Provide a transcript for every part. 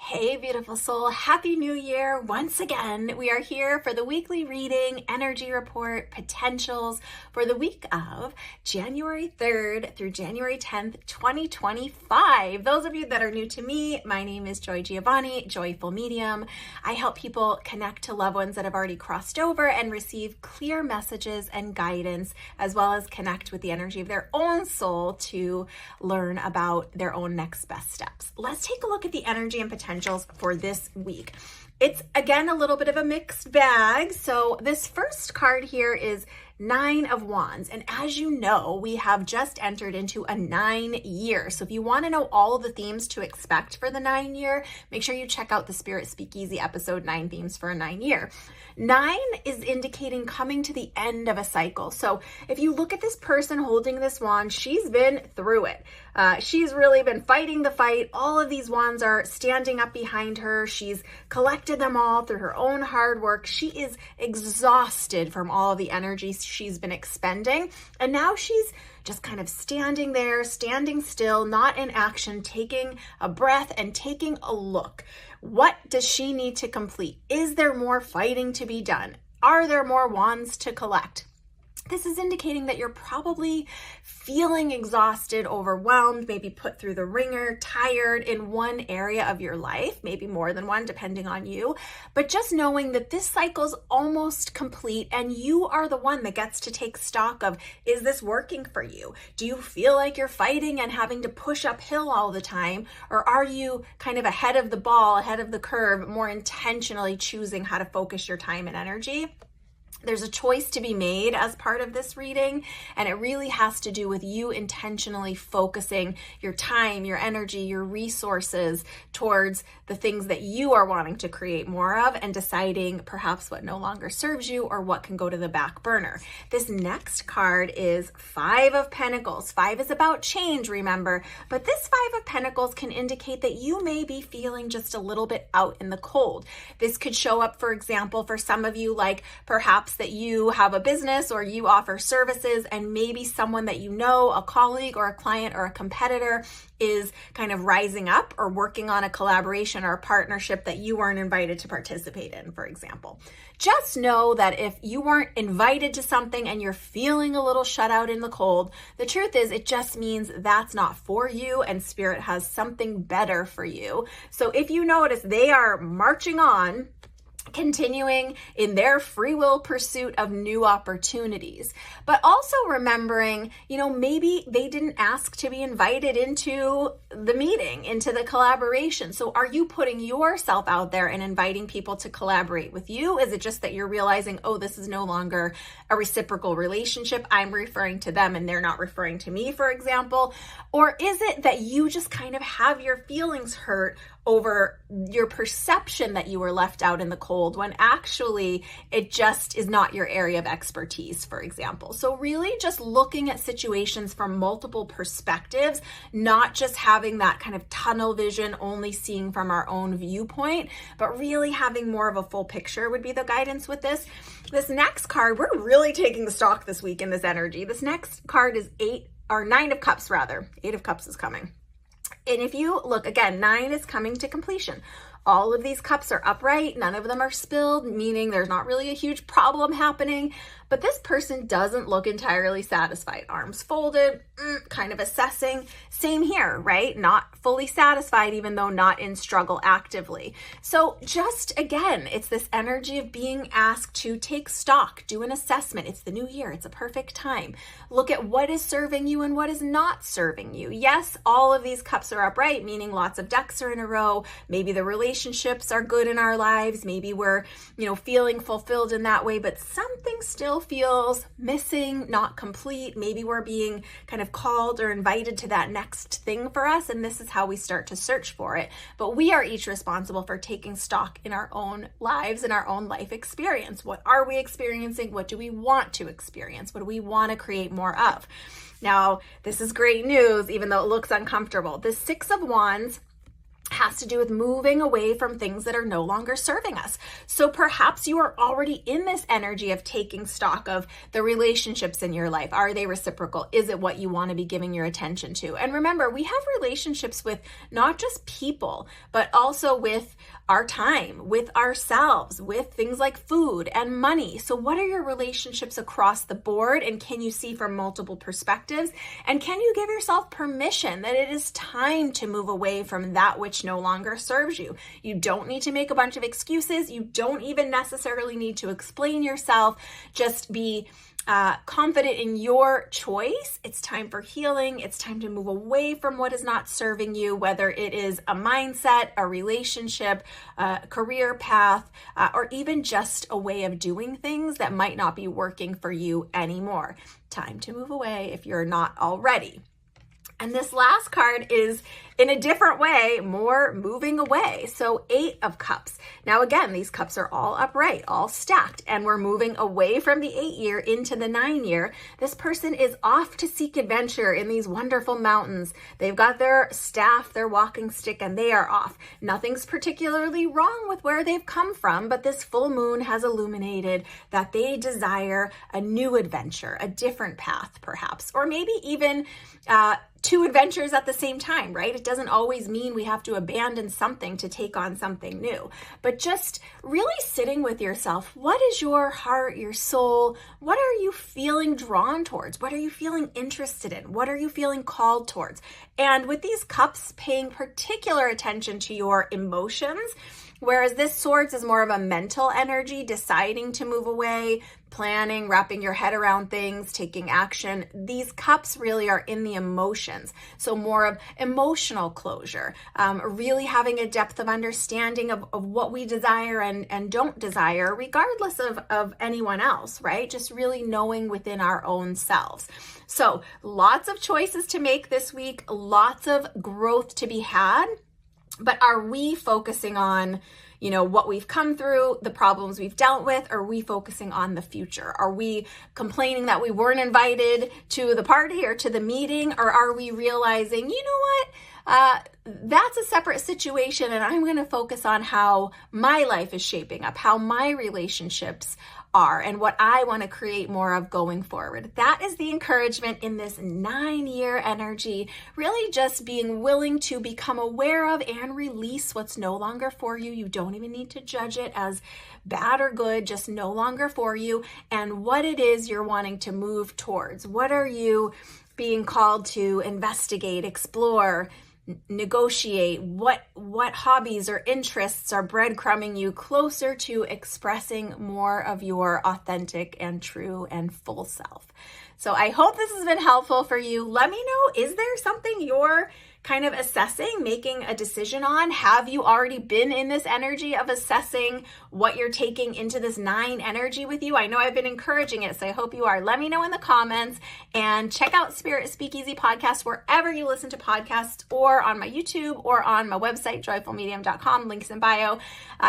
Hey, beautiful soul. Happy New Year. Once again, we are here for the weekly reading, energy report, potentials for the week of January 3rd through January 10th, 2025. Those of you that are new to me, my name is Joy Giovanni, Joyful Medium. I help people connect to loved ones that have already crossed over and receive clear messages and guidance, as well as connect with the energy of their own soul to learn about their own next best steps. Let's take a look at the energy and potentials for this week. It's again a little bit of a mixed bag. So this first card here is 9 of Wands. And as you know, we have just entered into a 9 year. So if you want to know all of the themes to expect for the 9 year, make sure you check out the Spirit Speakeasy episode 9 themes for a 9 year. 9 is indicating coming to the end of a cycle. So if you look at this person holding this wand, she's been through it. She's really been fighting the fight. All of these wands are standing up behind her. She's collected them all through her own hard work. She is exhausted from all of the energy she's been expending. And now she's just kind of standing there, standing still, not in action, taking a breath and taking a look. What does she need to complete? Is there more fighting to be done? Are there more wands to collect? This is indicating that you're probably feeling exhausted, overwhelmed, maybe put through the ringer, tired in one area of your life, maybe more than one, depending on you. But just knowing that this cycle's almost complete and you are the one that gets to take stock of, is this working for you? Do you feel like you're fighting and having to push uphill all the time? Or are you kind of ahead of the ball, ahead of the curve, more intentionally choosing how to focus your time and energy? There's a choice to be made as part of this reading, and it really has to do with you intentionally focusing your time, your energy, your resources towards the things that you are wanting to create more of and deciding perhaps what no longer serves you or what can go to the back burner. This next card is 5 of Pentacles. 5 is about change, remember, but this 5 of Pentacles can indicate that you may be feeling just a little bit out in the cold. This could show up, for example, for some of you, like perhaps that you have a business or you offer services and maybe someone that you know, a colleague or a client or a competitor, is kind of rising up or working on a collaboration or a partnership that you weren't invited to participate in, for example. Just know that if you weren't invited to something and you're feeling a little shut out in the cold, the truth is it just means that's not for you and Spirit has something better for you. So if you notice they are marching on, continuing in their free will pursuit of new opportunities, but also remembering, maybe they didn't ask to be invited into the meeting, into the collaboration. So are you putting yourself out there and inviting people to collaborate with you? Is it just that you're realizing, oh, this is no longer a reciprocal relationship? I'm referring to them and they're not referring to me, for example. Or is it that you just kind of have your feelings hurt over your perception that you were left out in the cold when actually it just is not your area of expertise, for example. So really just looking at situations from multiple perspectives, not just having that kind of tunnel vision, only seeing from our own viewpoint, but really having more of a full picture would be the guidance with this. This next card, we're really taking stock this week in this energy. This next card is 9 of Cups rather. 8 of Cups is coming. And if you look, again, 9 is coming to completion. All of these cups are upright. None of them are spilled, meaning there's not really a huge problem happening. But this person doesn't look entirely satisfied. Arms folded, kind of assessing. Same here, right? Not fully satisfied, even though not in struggle actively. So just, again, it's this energy of being asked to take stock, do an assessment. It's the new year. It's a perfect time. Look at what is serving you and what is not serving you. Yes, all of these cups are upright, meaning lots of ducks are in a row. Maybe the relationships are good in our lives. Maybe we're, feeling fulfilled in that way, but something still feels missing, not complete. Maybe we're being kind of called or invited to that next thing for us, and this is how we start to search for it. But we are each responsible for taking stock in our own lives and our own life experience. What are we experiencing? What do we want to experience? What do we want to create more of? Now, this is great news, even though it looks uncomfortable. The 6 of Wands has to do with moving away from things that are no longer serving us. So perhaps you are already in this energy of taking stock of the relationships in your life. Are they reciprocal? Is it what you want to be giving your attention to? And remember, we have relationships with not just people, but also with our time, with ourselves, with things like food and money. So what are your relationships across the board? And can you see from multiple perspectives? And can you give yourself permission that it is time to move away from that which no longer serves you? You don't need to make a bunch of excuses. You don't even necessarily need to explain yourself. Just be confident in your choice. It's time for healing. It's time to move away from what is not serving you, whether it is a mindset, a relationship, a career path, or even just a way of doing things that might not be working for you anymore. Time to move away if you're not already. And this last card is, in a different way, more moving away. So 8 of Cups. Now again, these cups are all upright, all stacked, and we're moving away from the 8 year into the 9 year. This person is off to seek adventure in these wonderful mountains. They've got their staff, their walking stick, and they are off. Nothing's particularly wrong with where they've come from, but this full moon has illuminated that they desire a new adventure, a different path perhaps, or maybe even 2 adventures at the same time, right? It doesn't always mean we have to abandon something to take on something new, but just really sitting with yourself. What is your heart, your soul? What are you feeling drawn towards? What are you feeling interested in? What are you feeling called towards? And with these cups, paying particular attention to your emotions, whereas this Swords is more of a mental energy, deciding to move away, planning, wrapping your head around things, taking action. These cups really are in the emotions. So more of emotional closure, really having a depth of understanding of what we desire and don't desire, regardless of anyone else, right? Just really knowing within our own selves. So lots of choices to make this week, lots of growth to be had. But are we focusing on, what we've come through, the problems we've dealt with? Or are we focusing on the future? Are we complaining that we weren't invited to the party or to the meeting? Or are we realizing, that's a separate situation and I'm going to focus on how my life is shaping up, how my relationships are, and what I want to create more of going forward. That is the encouragement in this 9-year energy, really just being willing to become aware of and release what's no longer for you. You don't even need to judge it as bad or good, just no longer for you, and what it is you're wanting to move towards. What are you being called to investigate, explore, negotiate? What hobbies or interests are breadcrumbing you closer to expressing more of your authentic and true and full self? So I hope this has been helpful for you. Let me know, is there something you're kind of assessing, making a decision on? Have you already been in this energy of assessing what you're taking into this 9 energy with you? I know I've been encouraging it, so I hope you are. Let me know in the comments, and check out Spirit Speakeasy Podcast wherever you listen to podcasts, or on my YouTube or on my website, joyfulmedium.com, links in bio,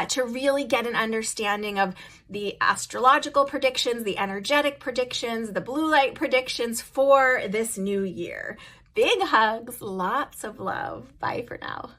to really get an understanding of the astrological predictions, the energetic predictions, the blue light predictions for this new year. Big hugs, lots of love. Bye for now.